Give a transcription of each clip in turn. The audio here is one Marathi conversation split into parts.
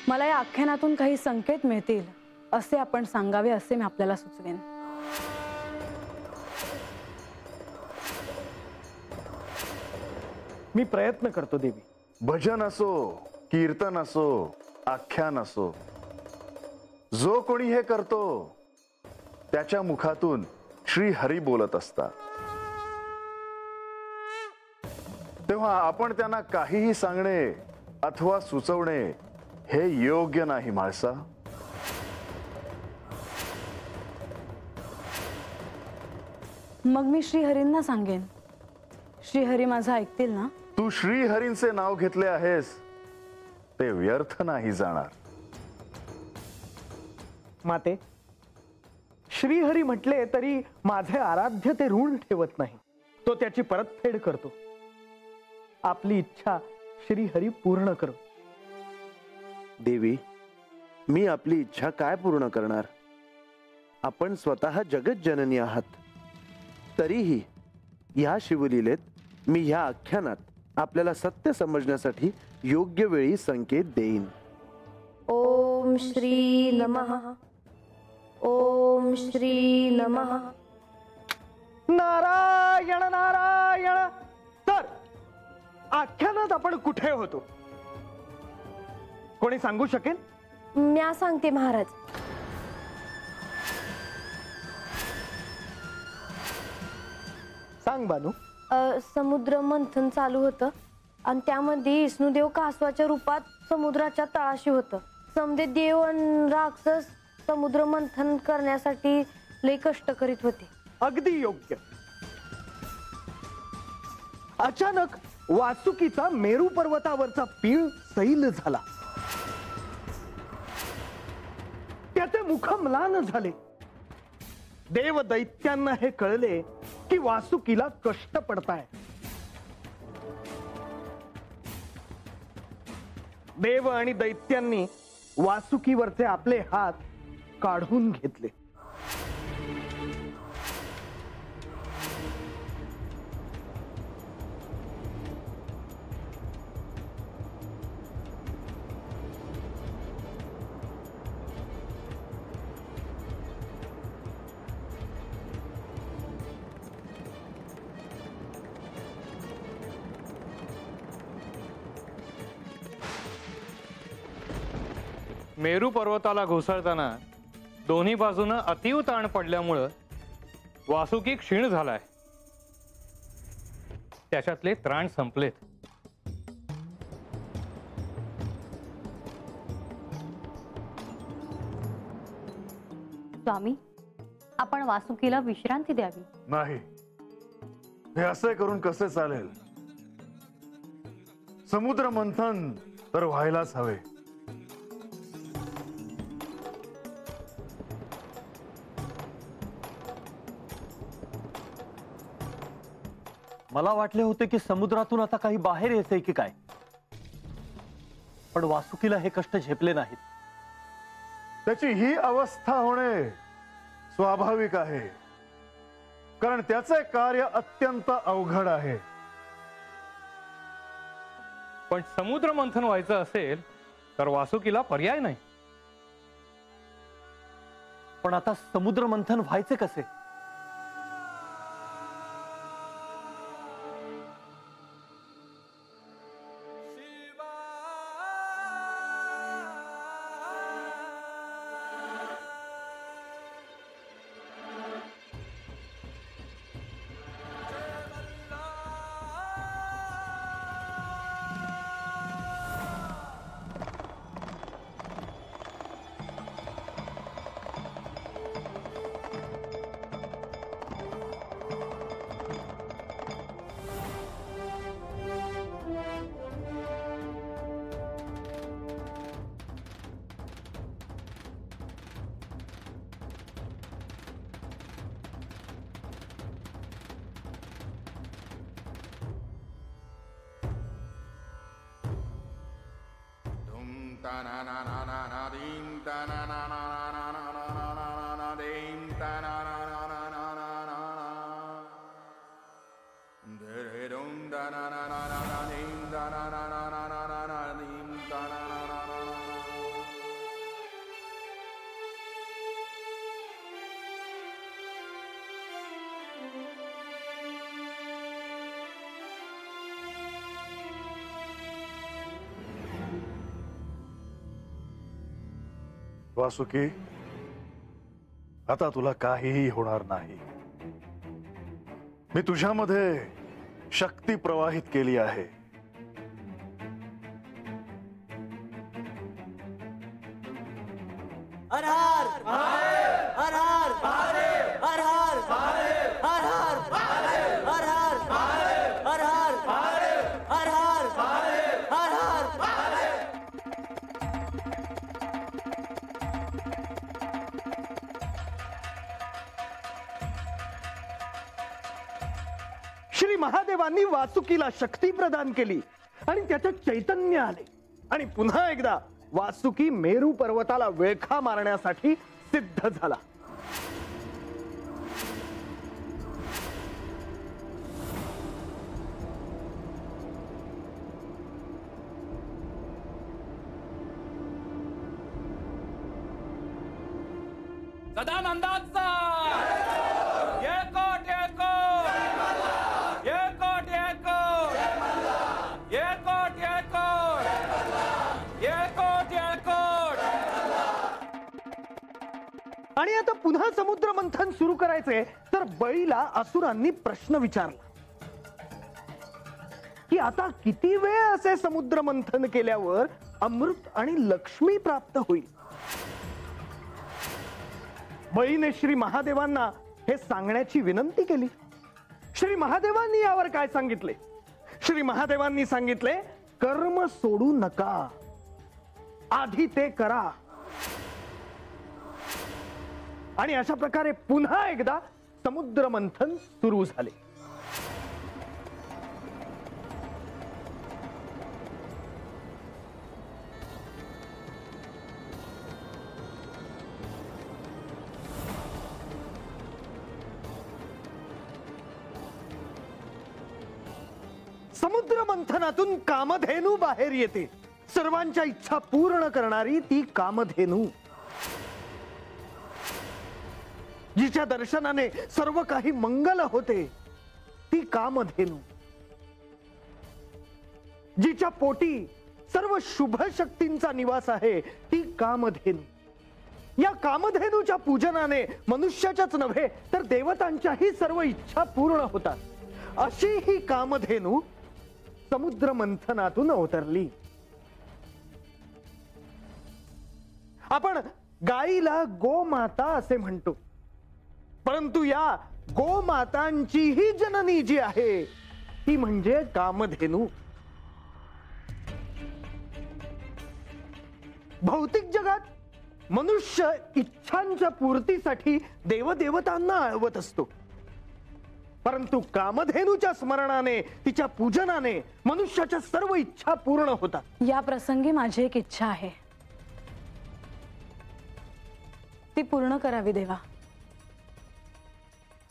मला या आख्यानातून काही संकेत मिळतील असे आपण सांगावे असे मी आपल्याला सुचवेन. मी प्रयत्न करतो देवी. भजन असो, कीर्तन असो, आख्यान असो, जो कोणी हे करतो त्याच्या मुखातून श्री हरी बोलत असतात. तेव्हा आपण त्यांना काहीही सांगणे अथवा सुचवणे हे योग्य नाही म्हाळसा. मग मी श्रीहरींना सांगेन. श्रीहरी माझं ऐकतील ना? तू श्रीहरींचे नाव घेतले आहेस ते व्यर्थ नाही जाणार. माते, श्रीहरी म्हटले तरी माझे आराध्य ते ऋण ठेवत नाही. तो त्याची परतफेड करतो. आपली इच्छा श्रीहरी पूर्ण करो. देवी, मी आपली इच्छा काय पूर्ण करणार? आपण स्वतः जगत जननी आहात. तरीही या शिवलीलेत मी ह्या आख्यानात आपल्याला सत्य समजण्यासाठी योग्य वेळी संकेत देईन. ओम श्री नमः. ओम श्री नमः. नारायण नारायण. तर आख्यानात आपण कुठे होतो? कोणी सांगू शकेल? म्या सांगते महाराज. सांग बानू. समुद्र मंथन चालू होतं आणि त्यामध्ये विष्णुदेव कासवाच्या रूपात समुद्राच्या तळाशी होतं. समदे देव आणि राक्षस समुद्र मंथन करण्यासाठी लय कष्ट करीत होते. अगदी योग्य. अचानक वासुकीचा मेरू पर्वतावरचा पीळ सैल झाला. त्याचे मुख म्लान झाले. देव दैत्यांना हे कळले की वासुकीला कष्ट पडताय. देव आणि दैत्यांनी वासुकीवरचे आपले हात काढून घेतले. मेरू पर्वताला घुसळताना दोन्ही बाजूनं अतीव ताण पडल्यामुळं वासुकी क्षीण झालाय. त्याच्यातले त्राण संपलेत. स्वामी, आपण वासुकीला विश्रांती द्यावी. नाही, हे असे करून कसे चालेल? समुद्र मंथन तर व्हायलाच हवे. मला वाटले होते की समुद्रातून आता काही बाहेर यायचंय की काय, पण वासुकीला हे कष्ट झेपले नाहीत. त्याची ही अवस्था होणे स्वाभाविक आहे, कारण त्याचे कार्य अत्यंत अवघड आहे. पण समुद्र मंथन व्हायचं असेल तर वासुकीला पर्याय नाही. पण आता समुद्र मंथन व्हायचे कसे? वासुकी, आता तुला काहीही होणार नाही. मी तुझ्यामध्ये शक्ती प्रवाहित केली आहे. श्री महादेवांनी वासुकीला शक्ती प्रदान केली आणि त्याचं चैतन्य आले आणि पुन्हा एकदा वासुकी मेरू पर्वताला वेळखा मारण्यासाठी सिद्ध झाला. सदानंदाचा एकट एकट एकट एकट एकट एकट एकट. आणि आता पुन्हा समुद्र मंथन सुरू करायचे तर बळीला असुरांनी प्रश्न विचारला की आता किती वेळ असे समुद्र मंथन केल्यावर अमृत आणि लक्ष्मी प्राप्त होईल. बळीने श्री महादेवांना हे सांगण्याची विनंती केली. श्री महादेवांनी यावर काय सांगितले? श्री महादेवांनी सांगितले, कर्म सोडू नका, आधी ते करा. आणि अशा प्रकारे पुन्हा एकदा समुद्र मंथन सुरू झाले. समुद्र मंथनातून कामधेनू बाहेर येते. सर्वांच्या इच्छा पूर्ण करणारी ती कामधेनू, जिच्या दर्शनाने सर्व काही मंगल होते ती कामधेनू, जिच्या पोटी सर्व शुभ शक्तींचा निवास आहे ती कामधेनू. या कामधेनूच्या पूजनाने मनुष्याच्याच नव्हे तर देवतांच्याही सर्व इच्छा पूर्ण होतात. अशी ही कामधेनू समुद्र मंथनातून अवतरली. आपण गाईला गोमाता असे म्हणतो, परंतु या गोमातांचीही जननी जी आहे ती म्हणजे कामधेनू. भौतिक जगात मनुष्य इच्छांच्या पूर्तीसाठी देवदेवतांना आळवत असतो, परंतु कामधेनूच्या स्मरणाने, तिच्या पूजनाने मनुष्याच्या सर्व इच्छा पूर्ण होतात. या प्रसंगी माझी एक इच्छा आहे, ती पूर्ण करावी देवा.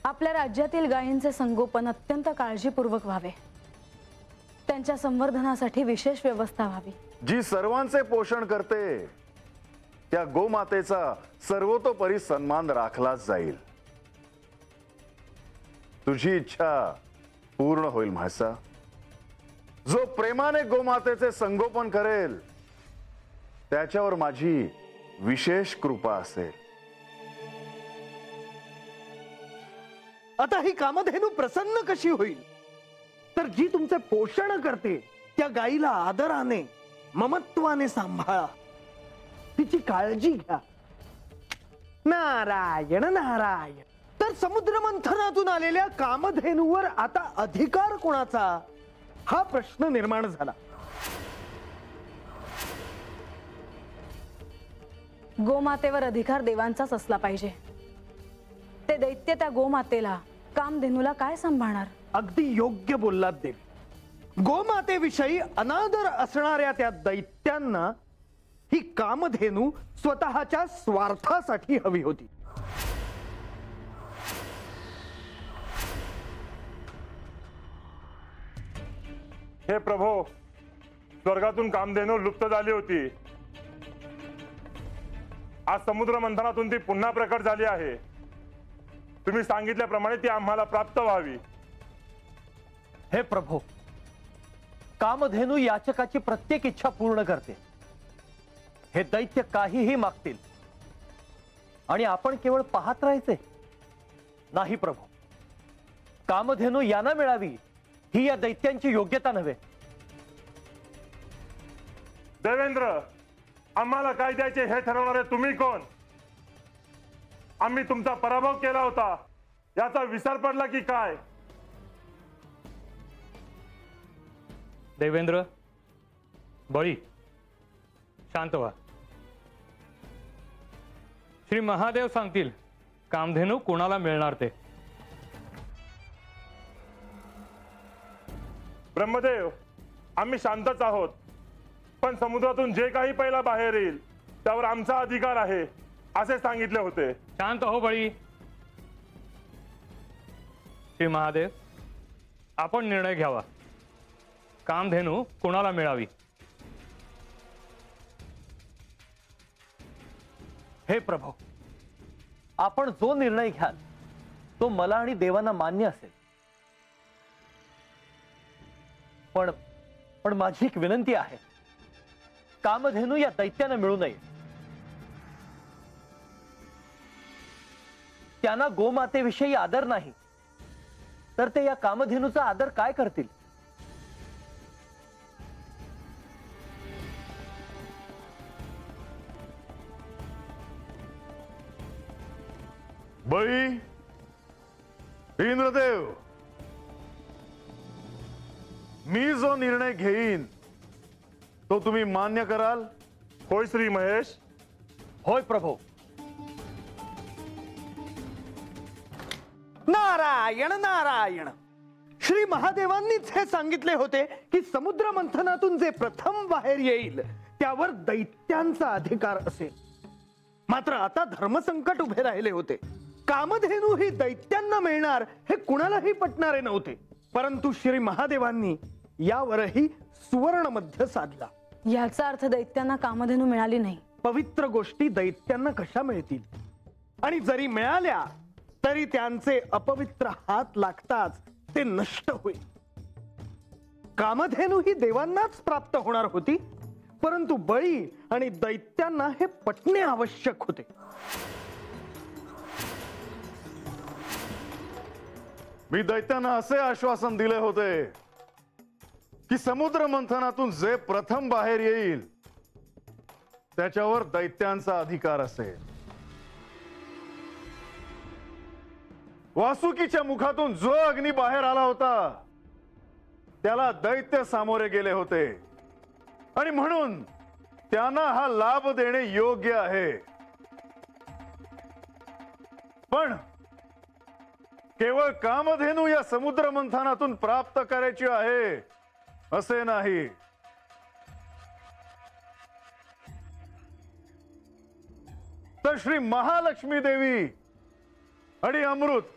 आपल्या राज्यातील गायींचे संगोपन अत्यंत काळजीपूर्वक व्हावे. त्यांच्या संवर्धनासाठी विशेष व्यवस्था व्हावी. जी सर्वांचे पोषण करते त्या गोमातेचा सर्वतोपरी सन्मान राखलाच जाईल. तुझी इच्छा पूर्ण होईल म्हासा. जो प्रेमाने गोमातेचे संगोपन करेल त्याच्यावर माझी विशेष कृपा असेल. आता ही कामधेनू प्रसन्न कशी होईल? तर जी तुमचे पोषण करते त्या गायीला आदराने, ममत्वाने सांभाळा, तिची काळजी घ्या. नारायण नारायण. तर समुद्र मंथनातून आलेल्या कामधेनूवर आता अधिकार कोणाचा, हा प्रश्न निर्माण झाला. गोमातेवर अधिकार देवांचाच असला पाहिजे. ते दैत्य त्या गोमातेला, कामधेनूला काय सांभाळणार? अगदी योग्य बोललात देवी. गोमातेविषयी अनादर असणाऱ्या त्या दैत्यांना ही कामधेनू स्वतःच्या स्वार्थासाठी हवी होती. हे प्रभो, स्वर्गातून कामधेनू लुप्त झाली होती. आज समुद्र मंथनातून ती पुन्हा प्रकट झाली आहे. तुम्ही सांगितल्याप्रमाणे ती आम्हाला प्राप्त व्हावी. हे प्रभो, कामधेनू याचकाची प्रत्येक इच्छा पूर्ण करते. हे दैत्य काहीही मागतील आणि आपण केवळ पाहत राहायचे? नाही प्रभू, कामधेनू यांना मिळावी ही या दैत्यांची योग्यता नव्हे. देवेंद्र, आम्हाला काय द्यायचे हे ठरवणारे तुम्ही कोण? आम्ही तुमचा पराभव केला होता याचा विसर पडला की काय? देवेंद्र, बळी, शांत व्हा. श्री महादेव सांगतील कामधेनू कोणाला मिळणार ते. ब्रह्मदेव, आम्ही शांतच आहोत, पण समुद्रातून जे काही पहिला बाहेर येईल त्यावर आमचा अधिकार आहे असे सांगितले होते. शांत हो बळी. श्री महादेव, आपण निर्णय घ्यावा. कामधेनू कोणाला मिळावी? हे प्रभू, आपण जो निर्णय घ्याल तो मला आणि देवांना मान्य असेल. पण माझी एक विनंती आहे, कामधेनू या दैत्यानं मिळू नये. त्यांना गोमातेविषयी आदर नाही, तर ते या कामधेनूचा आदर काय करतील? बळी, इंद्रदेव, मी जो निर्णय घेईन तो तुम्ही मान्य कराल? होय श्री महेश. होय प्रभू. नारायण नारायण. श्री महादेवांनीच हे सांगितले होते की समुद्र मंथनातून जे प्रथम बाहेर येईल त्यावर दैत्यांचा अधिकार असेल. मात्र आता धर्मसंकट उभे राहिले होते. कामधेनू ही दैत्यांना मिळणार हे कुणालाही पटणारे नव्हते. परंतु श्री महादेवांनी यावरही सुवर्ण मध्य साधला. याचा अर्थ दैत्यांना कामधेनू मिळाली नाही. पवित्र गोष्टी दैत्यांना कशा मिळतील? आणि जरी मिळाल्या तरी त्यांचे अपवित्र हात लागताच ते नष्ट होईल. कामधेनू ही देवांनाच प्राप्त होणार होती, परंतु बळी आणि दैत्यांना हे पटणे आवश्यक होते. मी दैत्यांना असे आश्वासन दिले होते की समुद्र मंथनातून जे प्रथम बाहेर येईल त्याच्यावर दैत्यांचा अधिकार असेल. वासुकीच्या मुखातून जो अग्नी बाहेर आला होता त्याला दैत्य सामोरे गेले होते आणि म्हणून त्यांना हा लाभ देणे योग्य आहे. पण केवळ कामधेनू या समुद्र मंथनातून प्राप्त करायची आहे असे नाही. तर श्री महालक्ष्मी देवी आणि अमृत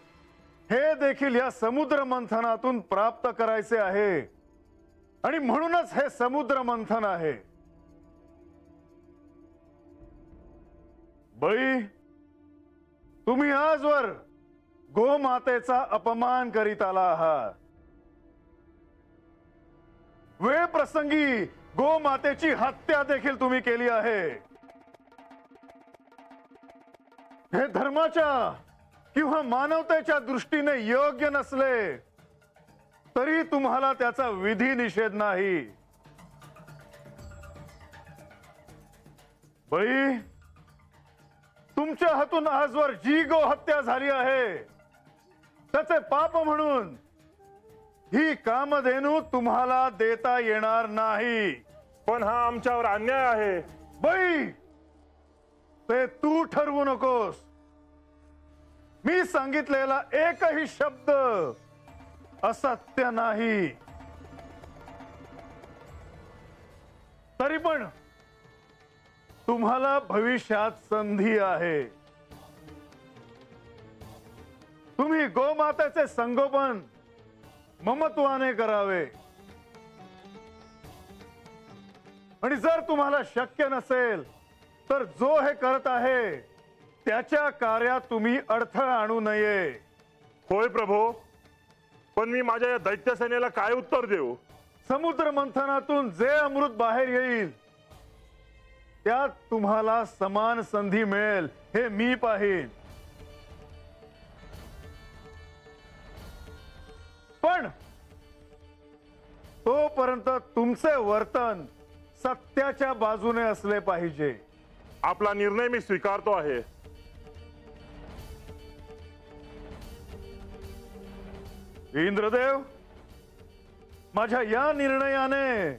हे देखील या समुद्र मंथनातून प्राप्त करायचे आहे आणि म्हणूनच हे समुद्र मंथन आहे. बळी, तुम्ही आजवर गोमातेचा अपमान करीत आला आहात. वेळ प्रसंगी गोमातेची हत्या देखील तुम्ही केली आहे. हे धर्माच्या किंवा मानवतेच्या दृष्टीने योग्य नसले तरी तुम्हाला त्याचा विधी निषेध नाही. बळी, तुमच्या हातून आजवर जी गोहत्या झाली आहे त्याचे पाप म्हणून ही कामधेनू तुम्हाला देता येणार नाही. पण हा आमच्यावर अन्याय आहे. बळी, ते तू ठरवू नकोस. मी सांगितलेला एकही शब्द असत्य नाही. तरी पण तुम्हाला भविष्यात संधी आहे. तुम्ही गोमातेचे संगोपन ममत्वाने करावे आणि जर तुम्हाला शक्य नसेल तर जो हे करत आहे त्याच्या कार्यात तुम्ही अडथळा आणू नये. होय प्रभू, पण मी माझ्या या दैत्य सेनेला काय उत्तर देऊ? समुद्र मंथनातून जे अमृत बाहेर येईल त्यात तुम्हाला समान संधी मिळेल हे मी पाहीन. पण तोपर्यंत तुमचे वर्तन सत्याच्या बाजूने असले पाहिजे. आपला निर्णय मी स्वीकारतो आहे. इंद्रदेव, माझ्या या निर्णयाने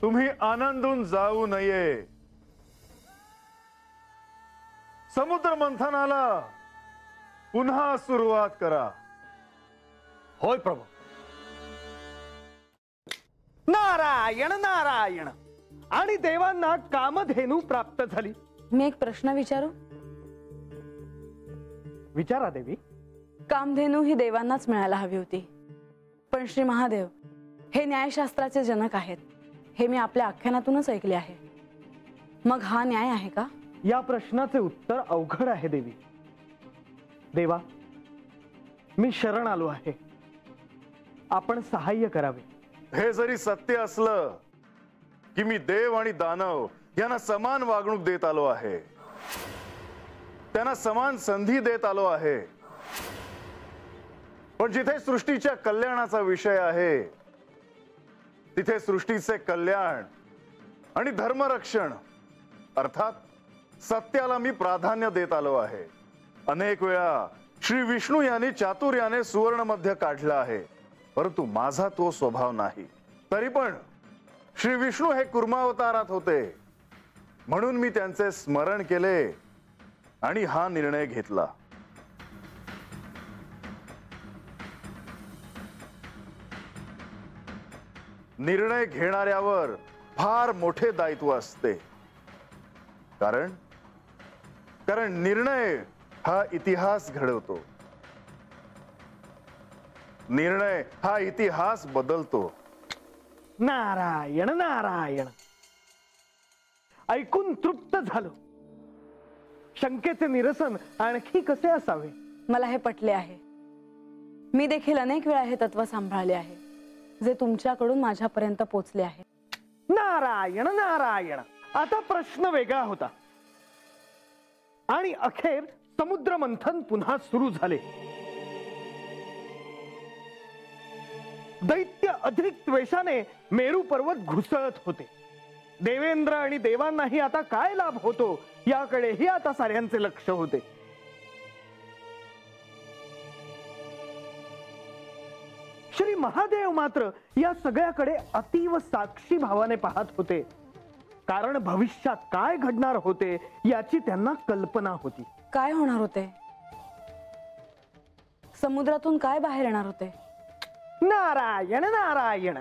तुम्ही आनंदून जाऊ नये. समुद्र मंथनाला पुन्हा सुरुवात करा. होय प्रभू. नारायण नारायण. आणि देवांना कामधेनू प्राप्त झाली. मी एक प्रश्न विचारू? विचारा देवी. कामधेनू ही देवांनाच मिळायला हवी होती, पण श्री महादेव हे न्यायशास्त्राचे जनक आहेत हे मी आपल्या आख्यानातूनच ऐकले आहे. मग हा न्याय आहे का? या प्रश्नाचे उत्तर अवघड आहे देवी. देवा, मी शरण आलो आहे. आपण सहाय्य करावे. हे जरी सत्य असलं की मी देव आणि दानव यांना समान वागणूक देत आलो आहे, त्यांना समान संधी देत आलो आहे, पण जिथे सृष्टीच्या कल्याणाचा विषय आहे तिथे सृष्टीचे कल्याण आणि धर्मरक्षण अर्थात सत्याला मी प्राधान्य देत आलो आहे. अनेक वेळा श्री विष्णू यांनी चातुर्याने सुवर्ण मध्य काढलं आहे, परंतु माझा तो स्वभाव नाही. तरी पण श्री विष्णू हे कुर्मावतारात होते म्हणून मी त्यांचे स्मरण केले आणि हा निर्णय घेतला. निर्णय घेणाऱ्यावर फार मोठे दायित्व असते, कारण निर्णय हा इतिहास घडवतो. निर्णय हा इतिहास बदलतो. नारायण नारायण. ऐकून तृप्त झालो. शंकेचे निरसन आणखी कसे असावे? मला हे पटले आहे. मी देखील अनेक वेळा हे तत्व सांभाळले आहे जे तुमच्याकडून माझ्यापर्यंत पोचले आहे. नारायण नारायण. आता प्रश्न वेगळा होता आणि अखेर समुद्र मंथन पुन्हा सुरू झाले. दैत्य अधिक द्वेषाने मेरू पर्वत घुसळत होते. देवेंद्र आणि देवांनाही आता काय लाभ होतो याकडेही आता साऱ्यांचे लक्ष होते. श्री महादेव मात्र या सगळ्याकडे अतीव साक्षी भावाने पाहत होते, कारण भविष्यात काय घडणार होते याची त्यांना कल्पना होती. काय होणार होते? समुद्रातून काय बाहेर येणार होते? नारायण नारायण.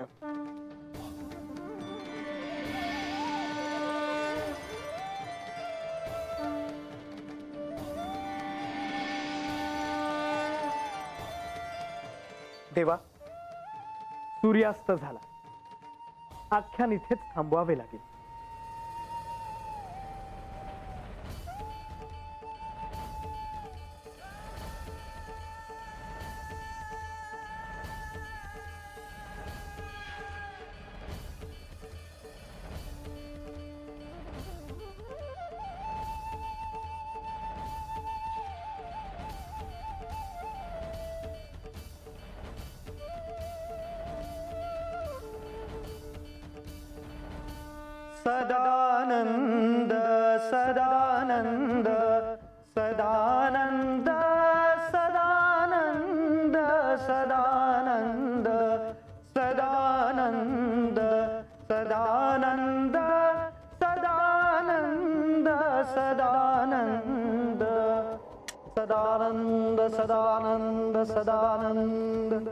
देवा, सूर्यास्त झाला. आख्यान इथेच थांबवावे लागेल. सदानंद सदानंद सदानंद सदानंद सदानंद सदानंद सदानंद सदानंद सदानंद सदानंद सदानंद सदानंद